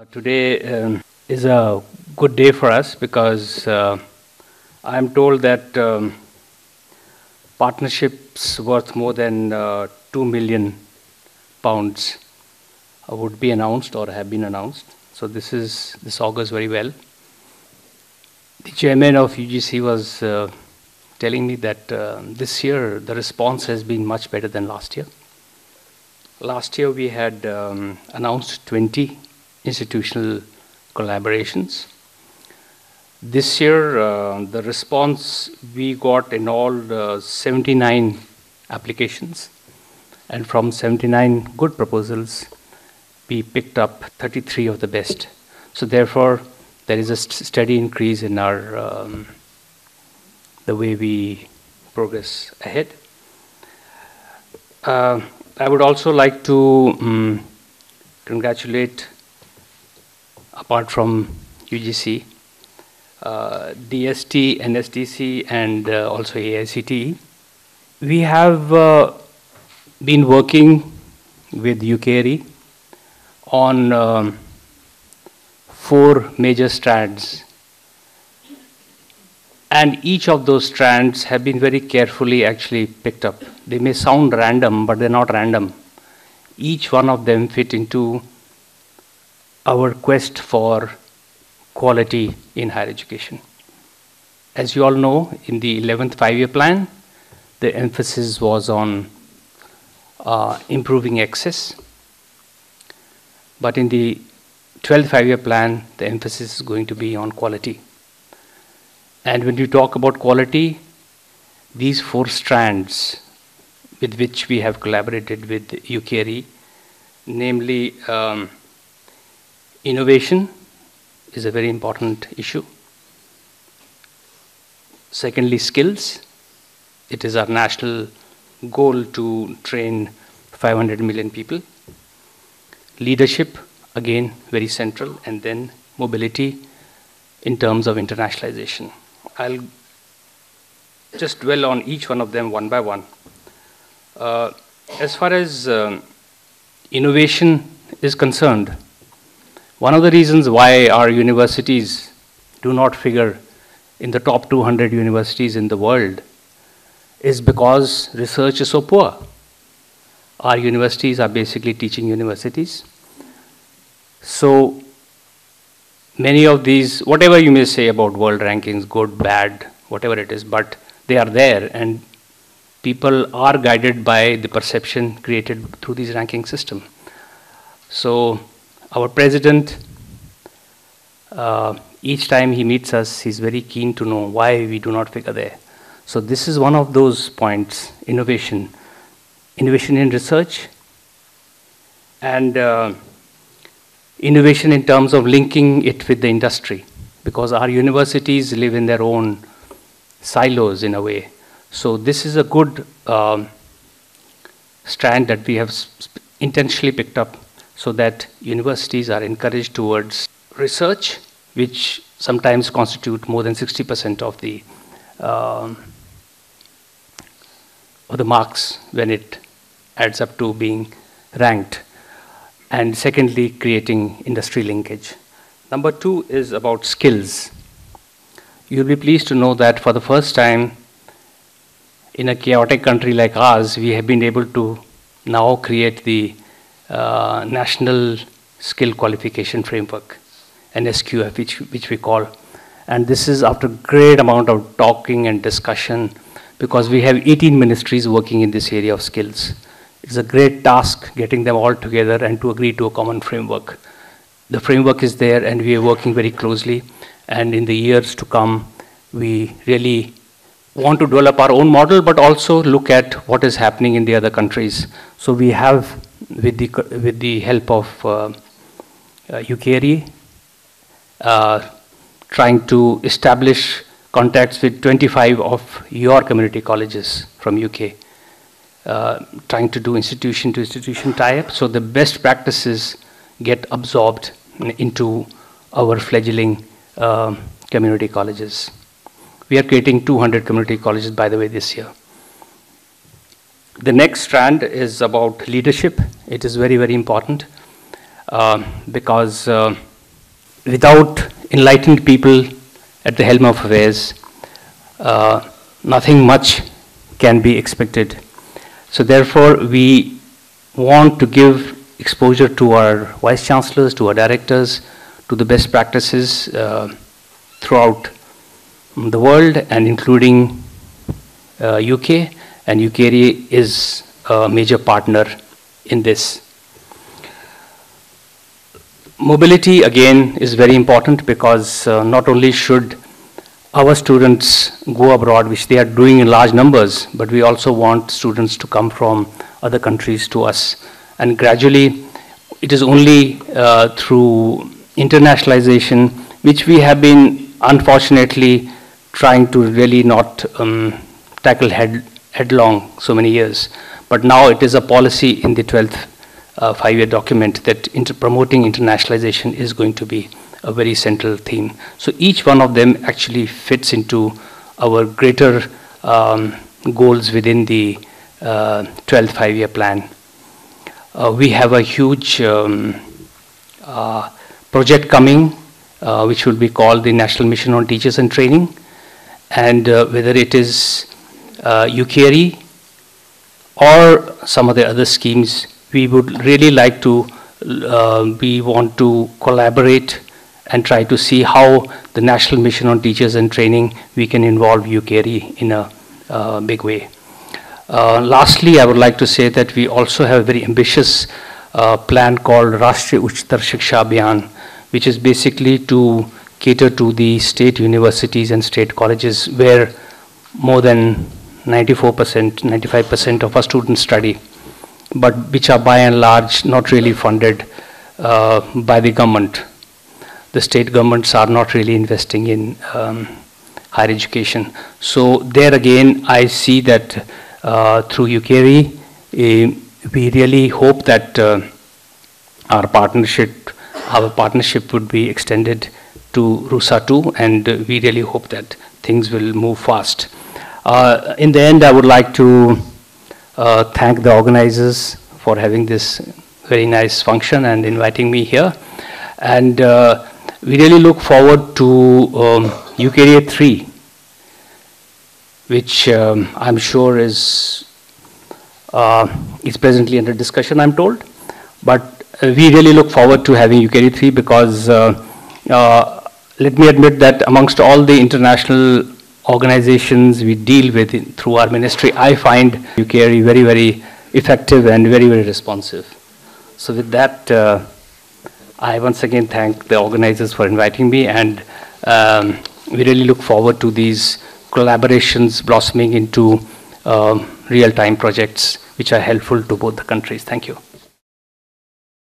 Today is a good day for us because I'm told that partnerships worth more than £2 million would be announced or have been announced. So this augurs very well. The chairman of UGC was telling me that this year the response has been much better than last year. Last year we had announced 20 institutional collaborations. This year, the response we got in all 79 applications, and from 79 good proposals, we picked up 33 of the best. So therefore, there is a steady increase in our the way we progress ahead. I would also like to congratulate, apart from UGC, DST, NSTC, and also AICTE. We have been working with UKIERI on 4 major strands. And each of those strands have been very carefully actually picked up. They may sound random, but they're not random. Each one of them fit into our quest for quality in higher education. As you all know, in the 11th five-year plan, the emphasis was on improving access. But in the 12th five-year plan, the emphasis is going to be on quality. And when you talk about quality, these 4 strands with which we have collaborated with UKIERI, namely innovation is a very important issue. Secondly, skills. It is our national goal to train 500 million people. Leadership, again, very central. And then mobility in terms of internationalization. I'll just dwell on each one of them one by one. As far as innovation is concerned, one of the reasons why our universities do not figure in the top 200 universities in the world is because research is so poor. Our universities are basically teaching universities. So many of these, whatever you may say about world rankings, good, bad, whatever it is, but they are there, and people are guided by the perception created through these ranking system. So our president, each time he meets us, he's very keen to know why we do not figure there. So this is one of those points, innovation. Innovation in research, and innovation in terms of linking it with the industry, because our universities live in their own silos in a way. So this is a good strand that we have intentionally picked up so that universities are encouraged towards research, which sometimes constitute more than 60% of the marks when it adds up to being ranked. And secondly, creating industry linkage. Number 2 is about skills. You'll be pleased to know that for the first time in a chaotic country like ours, we have been able to now create the National Skill Qualification Framework, an SQF, which we call. And this is after a great amount of talking and discussion, because we have 18 ministries working in this area of skills. It's a great task getting them all together and to agree to a common framework. The framework is there, and we are working very closely. And in the years to come, we really want to develop our own model, but also look at what is happening in the other countries. So we have, with the help of UKIERI, trying to establish contacts with 25 of your community colleges from UK. Trying to do institution-to-institution tie-up, so the best practices get absorbed into our fledgling community colleges. We are creating 200 community colleges, by the way, this year. The next strand is about leadership. It is very, very important because without enlightened people at the helm of affairs, nothing much can be expected. So therefore, we want to give exposure to our vice chancellors, to our directors, to the best practices throughout the world, and including UK, and UKIERI is a major partner in this. Mobility, again, is very important because not only should our students go abroad, which they are doing in large numbers, but we also want students to come from other countries to us. And gradually, it is only through internationalization, which we have been unfortunately trying to really not tackle headlong so many years. But now it is a policy in the 12th five-year document that promoting internationalization is going to be a very central theme. So each one of them actually fits into our greater goals within the 12th five-year plan. We have a huge project coming, which will be called the National Mission on Teachers and Training. And whether it is UKIERI or some of the other schemes, we would really like to, we want to collaborate and try to see how the National Mission on Teachers and Training, we can involve UKIERI in a big way. Lastly, I would like to say that we also have a very ambitious plan called Rashtriya Uchtar Shiksha Abhiyan, which is basically to cater to the state universities and state colleges where more than 94%, 95% of our students study, but which are by and large not really funded by the government. The state governments are not really investing in higher education. So there again, I see that through UKIERI, we really hope that our partnership would be extended to RUSA too, and we really hope that things will move fast. In the end, I would like to thank the organizers for having this very nice function and inviting me here. And we really look forward to UKIERI 3, which I'm sure is presently under discussion, I'm told. But we really look forward to having UKIERI 3 because let me admit that amongst all the international organizations we deal with through our ministry, I find UKIERI very, very effective and very, very responsive. So with that, I once again thank the organizers for inviting me, and we really look forward to these collaborations blossoming into real-time projects which are helpful to both the countries. Thank you.